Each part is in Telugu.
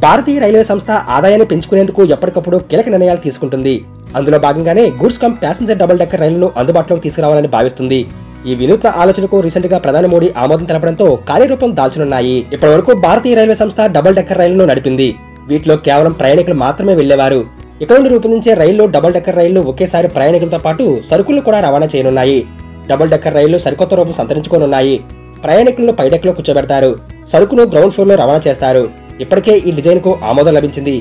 భారతీయ రైల్వే సంస్థ ఆదాయాన్ని పెంచుకునేందుకు ఎప్పటికప్పుడు కీలక నిర్ణయాలు తీసుకుంటుంది. అందులో భాగంగానే goods come passenger double decker రైలును అందుబాటులోకి తీసుకురావాలని భావిస్తుంది. ఈ వినూత్న ఆలోచనకు రీసెంట్ గా ప్రధాని మోడీ ఆమోదం తెలపడంతో కార్యరూపం దాల్చనున్నాయి. ఇప్పటివరకు భారతీయ రైల్వే సంస్థ డబుల్ డెక్కర్ రైలును నడిపింది. వీటిలో కేవలం ప్రయాణికులు మాత్రమే వెళ్లేవారు. ఇక్కడ నుండి రూపొందించే రైళ్లు డబుల్ డెక్కర్ రైళ్లు ఒకేసారి ప్రయాణికులతో పాటు సరుకులను కూడా రవాణా చేయనున్నాయి. డబుల్ డెక్కర్ రైళ్లు సరికొత్త రూపం సంతరించుకోనున్నాయి. ప్రయాణికులను పైడెక్లో కూర్చోబెడతారు. సరుకును గ్రౌండ్ ఫ్లోర్ లో రవాణా చేస్తారు. ఇప్పటికే ఈ డిజైన్ కు ఆమోదం లభించింది.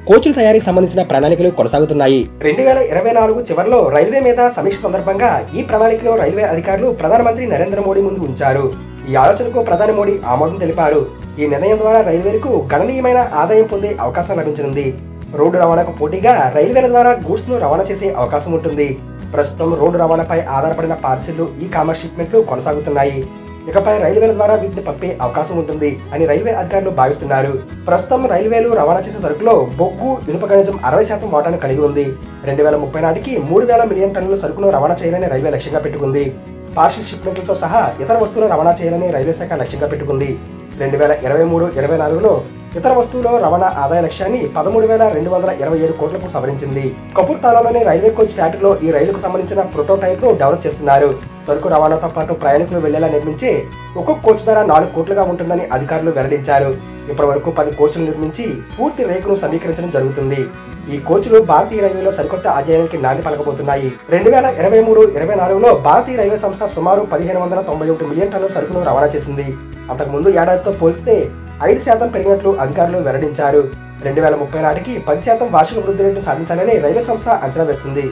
కోచ్ల తయారీకి సంబంధించిన ప్రణాళికలు కొనసాగుతున్నాయి. 2024 చివరిలో రైల్వే మీద సమీక్ష సందర్భంగా ఈ ప్రణాళికలో రైల్వే అధికారులు ప్రధానమంత్రి నరేంద్ర మోడీ ముందు ఉంచారు. ఈ ఆలోచనకు ప్రధాని మోడీ ఆమోదం తెలిపారు. ఈ నిర్ణయం ద్వారా రైల్వేలకు గణనీయమైన ఆదాయం పొందే అవకాశం లభించనుంది. రోడ్డు రవాణాకు పోటీగా రైల్వేల ద్వారా గూడ్స్ ను రవాణా చేసే అవకాశం ఉంటుంది. ప్రస్తుతం రోడ్డు రవాణాపై ఆధారపడిన పార్సిళ్లు ఈ కామర్స్ షిప్మెంట్లు కొనసాగుతున్నాయి. ఇకపై రైల్వేల ద్వారా వీటిని పంపే అవకాశం ఉంటుంది అని రైల్వే అధికారులు భావిస్తున్నారు. ప్రస్తుతం రైల్వేలు రవాణా చేసే సరుకులో బొగ్గు, ఇనుప ఖనిజం 60% వాటాను కలిగి ఉంది. 2030 నాటికి 3000 మిలియన్ టన్నుల సరుకును రవాణా చేయాలని రైల్వే లక్ష్యంగా పెట్టుకుంది. పార్షిల్ షిప్మెంట్లతో సహా ఇతర వస్తువులు రవాణా చేయాలని రైల్వే శాఖ లక్ష్యంగా పెట్టుకుంది. 2023-24లో ఇతర వస్తువుల రవాణా ఆదాయ లక్ష్యాన్ని 13,227 కోట్లకు సవరించింది. కపూర్తాలాలోని రైల్వే కోచ్ ఫ్యాక్టరీలో ఈ రైలుకు సంబంధించిన ప్రోటోటైప్ ను డెవలప్ చేస్తున్నారు. సరుకు రవాణాతో పాటు ప్రయాణికులు వెళ్లేలా నిర్మించే ఒక్కొక్క కోచ్ ధర 4 కోట్లుగా ఉంటుందని అధికారులు వెల్లడించారు. ఇప్పటి వరకు 10 కోచ్లు నిర్మించి పూర్తి రేకును సమీకరించడం జరుగుతుంది. ఈ కోచ్లు భారతీయ రైల్వేలో సరికొత్త అధ్యాయానికి నాంది పలకబోతున్నాయి. 2023-24లో భారతీయ రైల్వే సంస్థ సుమారు 1591 మిలియన్ టన్నుల సరుకును రవాణా చేసింది. అంతకుముందు ఏడాదితో పోలిస్తే 5% పెరిగినట్లు అధికారులు వెల్లడించారు. 2030 నాటికి 10% వార్షిక వృద్ధి రేటు సాధించాలని రైల్వే సంస్థ అంచనా వేస్తుంది.